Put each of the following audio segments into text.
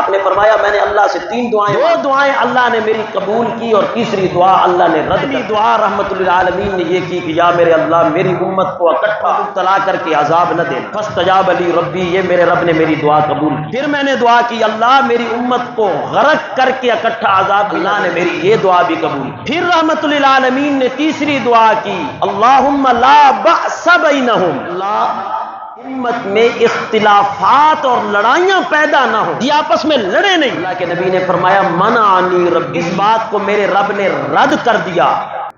آپ نے فرمایا میں نے اللہ سے 3 دعائیں، 2 دعائیں اللہ نے میری قبول کی اور تیسری دعا اللہ نے رد کی۔ دعا رحمت للعالمین نے یہ کی کہ یا میرے اللہ میری امت کو اکٹھا مبتلا کر کے عذاب نہ دینا۔ فاستجاب لی ربی، یہ میرے رب نے میری دعا قبول کی۔ پھر میں نے دعا کی اللہ میری امت کو غرق کر کے اکٹھا عذاب، اللہ نے میری یہ دعا بھی قبول کی۔ پھر رحمت للعالمین نے تیسری دعا کی اللہم لا بأس بینہم، اللہ امت میں اختلافات اور لڑائیاں پیدا نہ ہو، یہ آپس میں لڑے نہیں۔ اللہ کے نبی نے فرمایا منعنی رب، اس بات کو میرے رب نے رد کر دیا،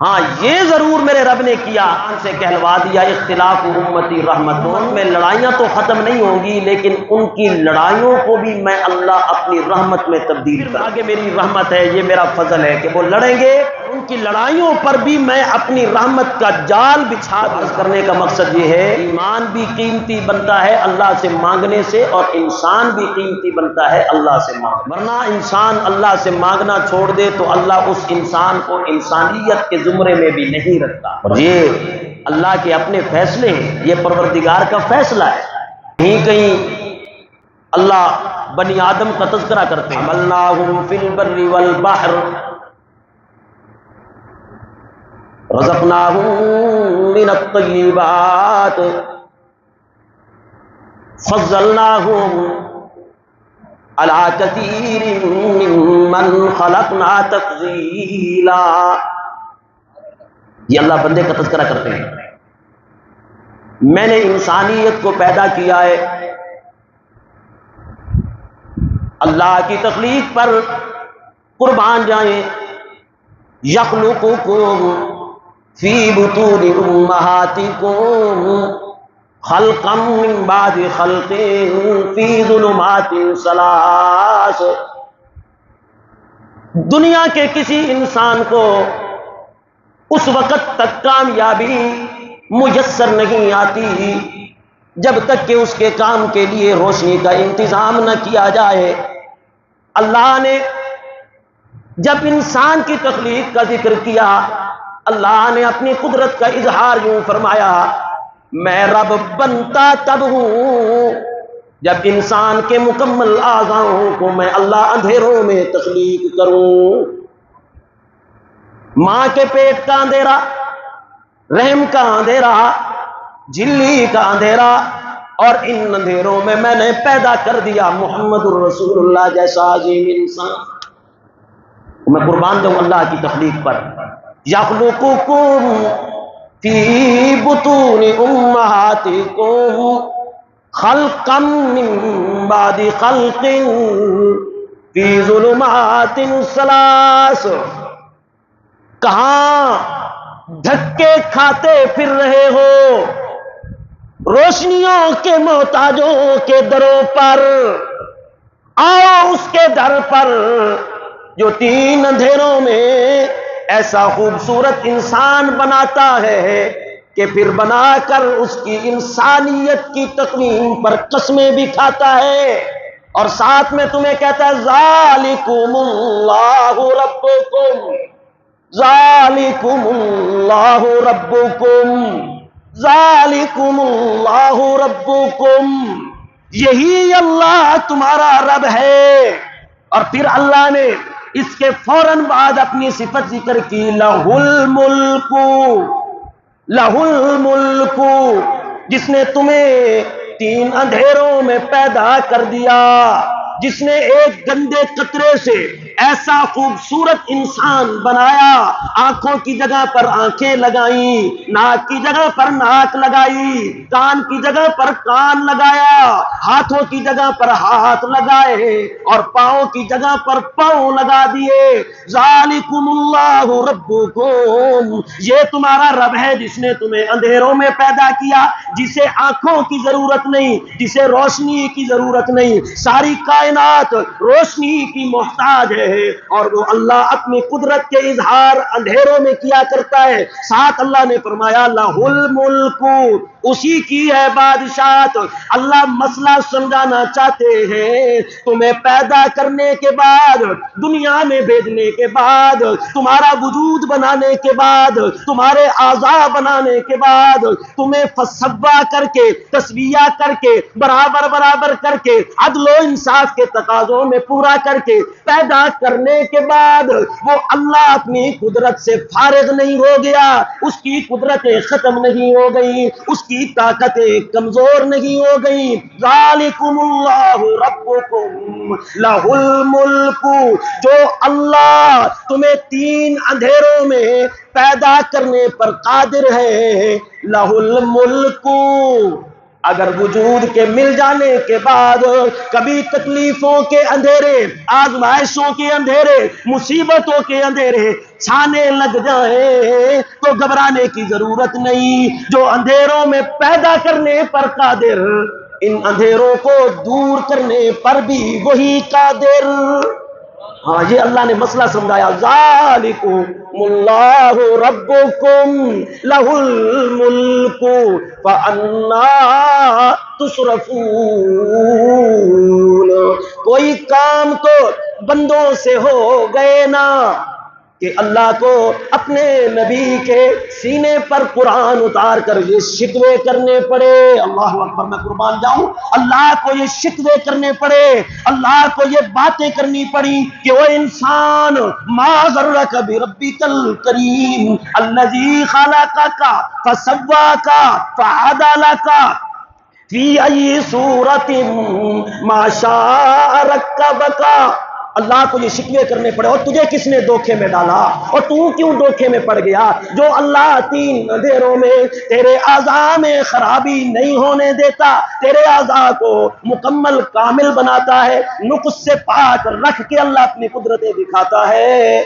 ہاں یہ ضرور میرے رب نے کیا، آن سے کہلوا دیا اختلاف امتی رحمت، ان میں لڑائیاں تو ختم نہیں ہوں گی لیکن ان کی لڑائیوں کو بھی میں اللہ اپنی رحمت میں تبدیل کر، آگے میری رحمت ہے، یہ میرا فضل ہے کہ وہ لڑیں گے، ان کی لڑائیوں پر بھی میں اپنی رحمت کا جال بچھا دوں۔ عرض کرنے کا مقصد یہ ہے ایمان بھی قیمتی بنتا ہے اللہ سے مانگنے سے، اور انسان بھی قیمتی بنتا ہے اللہ سے مانگنے، ورنہ انسان اللہ سے مانگنا چھوڑ دے تو اللہ اس انسان کو انسانیت کے زمرے میں بھی نہیں رکھتا، اور یہ اللہ کے اپنے فیصلے ہیں، یہ پروردگار کا فیصلہ ہے۔ کہیں کہیں اللہ بنی آدم کا تذکرہ کرتے ہیں حملناہم فی البر والبحر رزقناہم من الطیبات فضلناہم علی کثیر ممن خلقنا تفضیلا، یہ اللہ بندے کا تذکرہ کرتے ہیں، میں نے انسانیت کو پیدا کیا ہے، اللہ کی تخلیق پر قربان جائیں، یخلقکم فی بطون امہاتکم خلقا من بعد خلق فی ظلمات ثلاث، دنیا کے کسی انسان کو اس وقت تک کامیابی میسر نہیں آتی جب تک کہ اس کے کام کے لیے روشنی کا انتظام نہ کیا جائے۔ اللہ نے جب انسان کی تخلیق کا ذکر کیا، اللہ نے اپنی قدرت کا اظہار یوں فرمایا میں رب بنتا تب ہوں جب انسان کے مکمل اعضاؤں کو میں اللہ اندھیروں میں تخلیق کروں، ماں کے پیٹ کا اندھیرا، رحم کا اندھیرا، جھلی کا اندھیرا، اور ان اندھیروں میں میں نے پیدا کر دیا محمد الرسول اللہ جیسا عظیم انسان۔ میں قربان جاؤں اللہ کی تخلیق پر، یخلقکم فی بطون امہاتکم خلقا من بعد خلق فی ظلمات ثلاث، کہاں دھکے کھاتے پھر رہے ہو روشنیوں کے محتاجوں کے دروں پر، آؤ اس کے در پر جو 3 اندھیروں میں ایسا خوبصورت انسان بناتا ہے کہ پھر بنا کر اس کی انسانیت کی تقویم پر قسمیں بھی کھاتا ہے، اور ساتھ میں تمہیں کہتا ہے ذالکم اللہ ربکم، ذالکم اللہ ربکم، ذالکم اللہ ربکم، یہی اللہ تمہارا رب ہے۔ اور پھر اللہ نے اس کے فوراً بعد اپنی صفت ذکر کی لہ الملک، لہ الملک، جس نے تمہیں 3 اندھیروں میں پیدا کر دیا، جس نے ایک گندے قطرے سے ایسا خوبصورت انسان بنایا، آنکھوں کی جگہ پر آنکھیں لگائیں، ناک کی جگہ پر ناک لگائی، کان کی جگہ پر کان لگایا، ہاتھوں کی جگہ پر ہاتھ لگائے، اور پاؤں کی جگہ پر پاؤں لگا دیے۔ ذالکم اللہ ربکم، یہ تمہارا رب ہے جس نے تمہیں اندھیروں میں پیدا کیا، جسے آنکھوں کی ضرورت نہیں، جسے روشنی کی ضرورت نہیں، ساری کائنات روشنی کی محتاج ہے، اور وہ اللہ اپنی قدرت کے اظہار اندھیروں میں کیا کرتا ہے۔ ساتھ اللہ نے فرمایا لہ الملک، اسی کی ہے بادشاہت۔ اللہ مسئلہ سمجھانا چاہتے ہیں، تمہیں پیدا کرنے کے بعد، دنیا میں بھیجنے کے بعد، تمہارا وجود بنانے کے بعد، تمہارے اعضاء بنانے کے بعد، تمہیں فسوا کر کے، تسویہ کر کے، برابر برابر کر کے، عدل و انصاف کے تقاضوں میں پورا کر کے پیدا کرنے کے بعد، وہ اللہ اپنی قدرت سے فارغ نہیں ہو گیا، اس کی قدرتیں ختم نہیں ہو گئی، اس کی طاقتیں کمزور نہیں ہو گئی۔ ذالکم اللہ ربکم لہ الملک، جو اللہ تمہیں 3 اندھیروں میں پیدا کرنے پر قادر ہے، لہ الملک، اگر وجود کے مل جانے کے بعد کبھی تکلیفوں کے اندھیرے، آزمائشوں کے اندھیرے، مصیبتوں کے اندھیرے چھانے لگ جائیں تو گھبرانے کی ضرورت نہیں، جو اندھیروں میں پیدا کرنے پر قادر، ان اندھیروں کو دور کرنے پر بھی وہی قادر۔ ہاں، یہ اللہ نے مسئلہ سمجھایا، ذالکم اللہ ربکم لہ الملک فانا تصرفون۔ کوئی کام تو بندوں سے ہو گئے نا کہ اللہ کو اپنے نبی کے سینے پر قرآن اتار کر یہ شکوے کرنے پڑے۔ اللہ اکبر، میں قربان جاؤں، اللہ کو یہ شکوے کرنے پڑے، اللہ کو یہ باتیں کرنی پڑی کہ وہ انسان، ما غرک بربک الکریم الذی خلقک فسواک فعدلک فی ای صورت ما شاء رکبک۔ اللہ کو یہ شکوے کرنے پڑے، اور تجھے کس نے دھوکے میں ڈالا، اور تو کیوں دھوکے میں پڑ گیا؟ جو اللہ 3 اندھیروں میں تیرے اعضاء میں خرابی نہیں ہونے دیتا، تیرے اعضاء کو مکمل کامل بناتا ہے، نقص سے پاک رکھ کے اللہ اپنی قدرتیں دکھاتا ہے،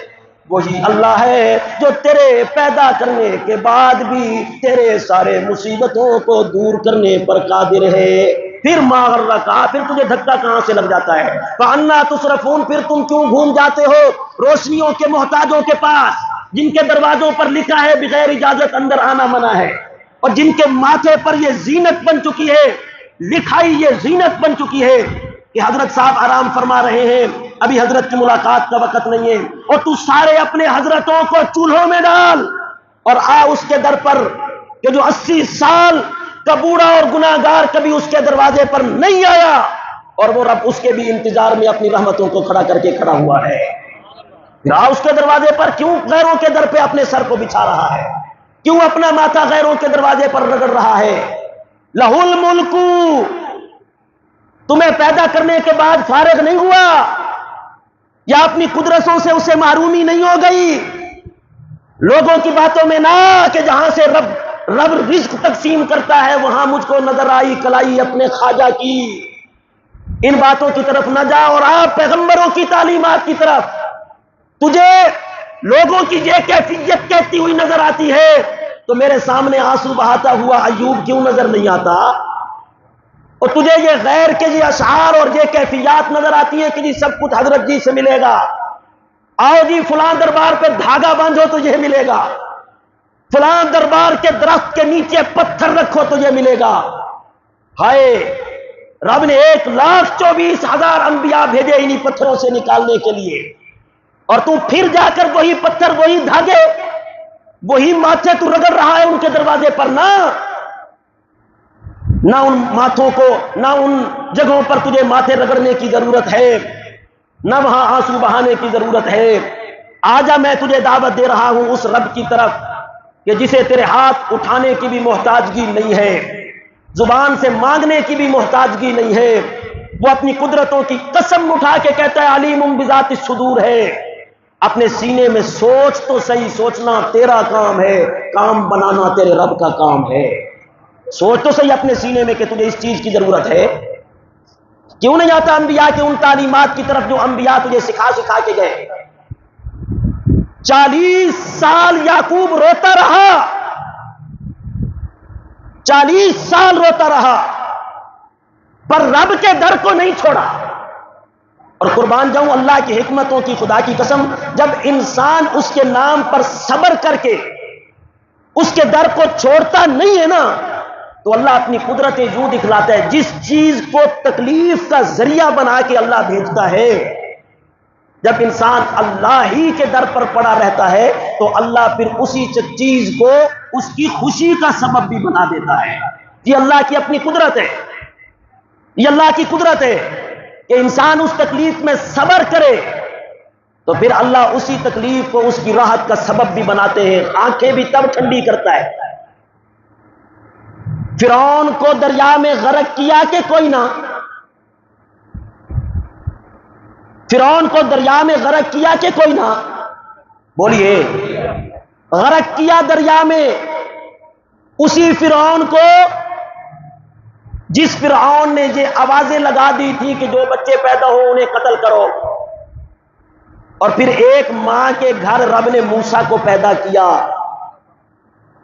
وہی اللہ ہے جو تیرے پیدا کرنے کے بعد بھی تیرے سارے مصیبتوں کو دور کرنے پر قادر ہے۔ پھر ماغرہ کا، پھر تجھے دھکا کہاں سے لگ جاتا ہے؟ فَأَنَّا تُصْرَفُونَ، پھر تم کیوں گھوم جاتے ہو روشنیوں کے محتاجوں کے پاس، جن کے دروازوں پر لکھا ہے بغیر اجازت اندر آنا منع ہے، اور جن کے ماتھے پر یہ زینت بن چکی ہے، لکھائی یہ زینت بن چکی ہے کہ حضرت صاحب آرام فرما رہے ہیں، ابھی حضرت کی ملاقات کا وقت نہیں ہے، اور تو سارے اپنے حضرتوں کو چولہوں میں ڈال اور آ اس کے در پر کہ جو 80 سال کا بوڑھا اور گناہگار کبھی اس کے دروازے پر نہیں آیا، اور وہ رب اس کے بھی انتظار میں اپنی رحمتوں کو کھڑا کر کے کھڑا ہوا ہے۔ اس کے دروازے پر کیوں غیروں کے در پہ اپنے سر کو بچھا رہا ہے؟ کیوں اپنا ماتھا غیروں کے دروازے پر رگڑ رہا ہے؟ لہ الملک، تمہیں پیدا کرنے کے بعد فارغ نہیں ہوا، یا اپنی قدرتوں سے اسے محرومی نہیں ہو گئی؟ لوگوں کی باتوں میں نہ کہ جہاں سے رب رزق تقسیم کرتا ہے وہاں مجھ کو نظر آئی کلائی اپنے خواجہ کی، ان باتوں کی طرف نہ جا، اور آپ پیغمبروں کی تعلیمات کی طرف۔ تجھے لوگوں کی یہ کیفیت کہتی ہوئی نظر آتی ہے تو میرے سامنے آنسو بہاتا ہوا ایوب کیوں نظر نہیں آتا؟ اور تجھے یہ غیر کے یہ اشعار اور یہ کیفیات نظر آتی ہے کہ جی سب کچھ حضرت جی سے ملے گا، آؤ جی فلاں دربار پہ دھاگا باندھو تو یہ ملے گا، فلاں دربار کے درخت کے نیچے پتھر رکھو تو یہ ملے گا۔ ہائے، رب نے 1,24,000 انبیاء بھیجے انہی پتھروں سے نکالنے کے لیے، اور تو پھر جا کر وہی پتھر، وہی دھاگے، وہی ماتھے تو رگڑ رہا ہے ان کے دروازے پر۔ نہ ان ماتھوں کو، نہ ان جگہوں پر تجھے ماتھے رگڑنے کی ضرورت ہے، نہ وہاں آنسو بہانے کی ضرورت ہے۔ آجا، میں تجھے دعوت دے رہا ہوں اس رب کی طرف کہ جسے تیرے ہاتھ اٹھانے کی بھی محتاجگی نہیں ہے، زبان سے مانگنے کی بھی محتاجگی نہیں ہے، وہ اپنی قدرتوں کی قسم اٹھا کے کہتا ہے علیم بذات الصدور ہے۔ اپنے سینے میں سوچ تو صحیح، سوچنا تیرا کام ہے، کام بنانا تیرے رب کا کام ہے۔ سوچ تو صحیح اپنے سینے میں کہ تجھے اس چیز کی ضرورت ہے۔ کیوں نہیں آتا انبیاء کی ان تعلیمات کی طرف جو انبیاء تجھے سکھا کے گئے؟ 40 سال یعقوب روتا رہا، 40 سال روتا رہا، پر رب کے در کو نہیں چھوڑا۔ اور قربان جاؤں اللہ کی حکمتوں کی، خدا کی قسم، جب انسان اس کے نام پر صبر کر کے اس کے در کو چھوڑتا نہیں ہے نا، تو اللہ اپنی قدرت یوں دکھلاتا ہے، جس چیز کو تکلیف کا ذریعہ بنا کے اللہ بھیجتا ہے، جب انسان اللہ ہی کے در پر پڑا رہتا ہے تو اللہ پھر اسی چیز کو اس کی خوشی کا سبب بھی بنا دیتا ہے۔ یہ اللہ کی اپنی قدرت ہے، یہ اللہ کی قدرت ہے کہ انسان اس تکلیف میں صبر کرے تو پھر اللہ اسی تکلیف کو اس کی راحت کا سبب بھی بناتے ہیں، آنکھیں بھی تب ٹھنڈی کرتا ہے۔ فرعون کو دریا میں غرق کیا کہ کوئی نہ، فرعون کو دریا میں غرق کیا کہ کوئی نہ، بولیے، غرق کیا دریا میں اسی فرعون کو جس فرعون نے یہ آوازیں لگا دی تھی کہ جو بچے پیدا ہو انہیں قتل کرو، اور پھر ایک ماں کے گھر رب نے موسیٰ کو پیدا کیا،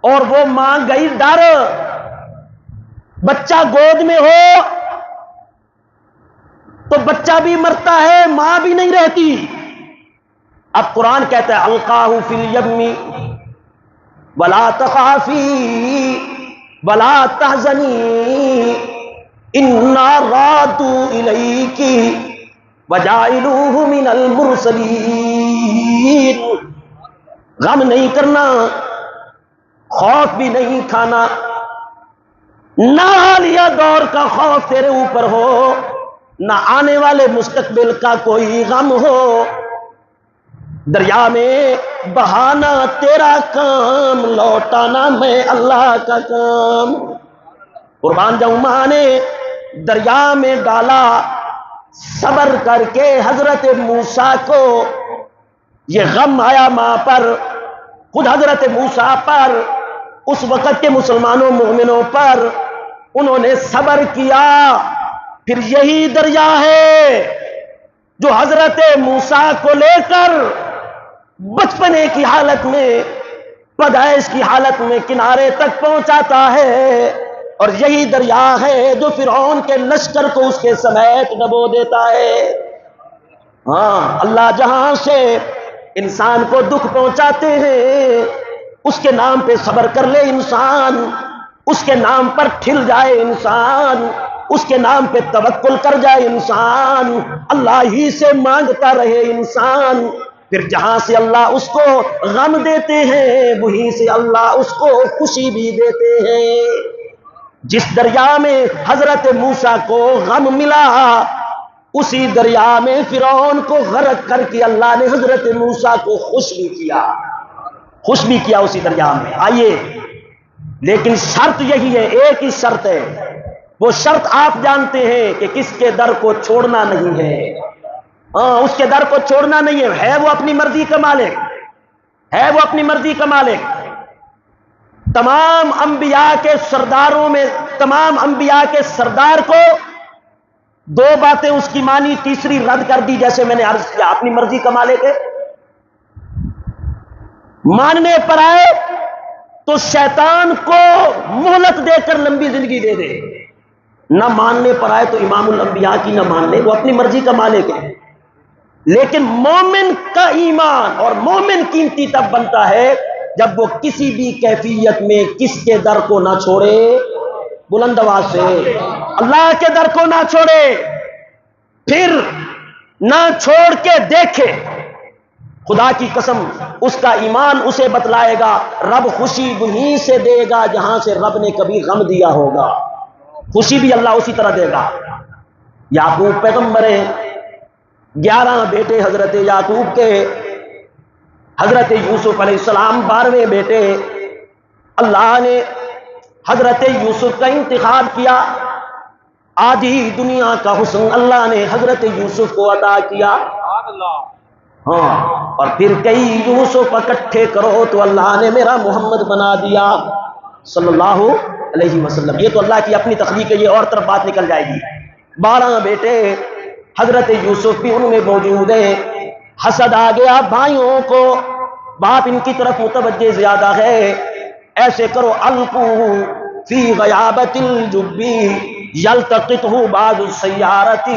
اور وہ ماں گئی ڈر، بچہ گود میں ہو تو بچہ بھی مرتا ہے، ماں بھی نہیں رہتی۔ اب قرآن کہتا ہے القاہ فی الیم ولا تخافی ولا تحزنی انا رادوا الیک وجاعلوہ من المرسلین۔ غم نہیں کرنا، خوف بھی نہیں کھانا، نہ حالیہ دور کا خوف تیرے اوپر ہو، نہ آنے والے مستقبل کا کوئی غم ہو، دریا میں بہانا تیرا کام، لوٹانا میں اللہ کا کام۔ قربان جاؤں، ماں نے دریا میں ڈالا، صبر کر کے حضرت موسیٰ کو یہ غم آیا ماں پر، خود حضرت موسیٰ پر، اس وقت کے مسلمانوں مومنوں پر، انہوں نے صبر کیا۔ پھر یہی دریا ہے جو حضرت موسیٰ کو لے کر بچپنے کی حالت میں، پیدائش کی حالت میں کنارے تک پہنچاتا ہے، اور یہی دریا ہے جو فرعون کے لشکر کو اس کے سمیت ڈبو دیتا ہے۔ ہاں، اللہ جہاں سے انسان کو دکھ پہنچاتے ہیں اس کے نام پہ صبر کر لے انسان، اس کے نام پر ٹھل جائے انسان، اس کے نام پہ توکل کر جائے انسان، اللہ ہی سے مانگتا رہے انسان، پھر جہاں سے اللہ اس کو غم دیتے ہیں وہیں سے اللہ اس کو خوشی بھی دیتے ہیں۔ جس دریا میں حضرت موسیٰ کو غم ملا، اسی دریا میں فرعون کو غرق کر کے اللہ نے حضرت موسیٰ کو خوش بھی کیا، خوش بھی کیا اسی دریا میں۔ آئیے، لیکن شرط یہی ہے، ایک ہی شرط ہے، وہ شرط آپ جانتے ہیں کہ کس کے در کو چھوڑنا نہیں ہے۔ ہاں، اس کے در کو چھوڑنا نہیں ہے وہ اپنی مرضی کا مالک ہے، وہ اپنی مرضی کا مالک۔ تمام انبیاء کے سرداروں میں، تمام انبیاء کے سردار کو دو باتیں اس کی مانی، تیسری رد کر دی، جیسے میں نے عرض کیا، اپنی مرضی کا مالک ہے۔ ماننے پر آئے تو شیطان کو مہلت دے کر لمبی زندگی دے دے، نہ ماننے پر آئے تو امام الانبیاء کی نہ مان لے، وہ اپنی مرضی کا مالک ہے۔ لیکن مومن کا ایمان اور مومن قیمتی تب بنتا ہے جب وہ کسی بھی کیفیت میں کس کے در کو نہ چھوڑے، بلند آواز سے اللہ کے در کو نہ چھوڑے، پھر نہ چھوڑ کے دیکھے۔ خدا کی قسم، اس کا ایمان اسے بتلائے گا، رب خوشی وہیں سے دے گا جہاں سے رب نے کبھی غم دیا ہوگا، خوشی بھی اللہ اسی طرح دے گا۔ یعقوب پیغمبر ہیں، 11 بیٹے حضرت یعقوب کے، حضرت یوسف علیہ السلام 12ویں بیٹے۔ اللہ نے حضرت یوسف کا انتخاب کیا، آدھی دنیا کا حسن اللہ نے حضرت یوسف کو عطا کیا۔ ہاں، اور پھر کئی یوسف اکٹھے کرو تو اللہ نے میرا محمد بنا دیا صلی اللہ علیہ وسلم۔ یہ تو اللہ کی اپنی تخلیق ہے، یہ اور طرف بات نکل جائے گی۔ 12 بیٹے حضرت یوسف بھی ان میں موجود ہیں۔ حسد آ گیا بھائیوں کو، باپ ان کی طرف متوجہ زیادہ ہے، ایسے کرو القو فی غیابت الجب یلتقطہ بعض السیارۃ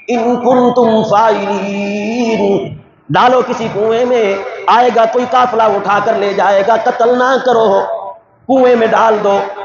ان کنتم فاعلین، ڈالو کسی کنویں میں، آئے گا کوئی قافلہ اٹھا کر لے جائے گا، قتل نہ کرو، کنویں میں ڈال دو،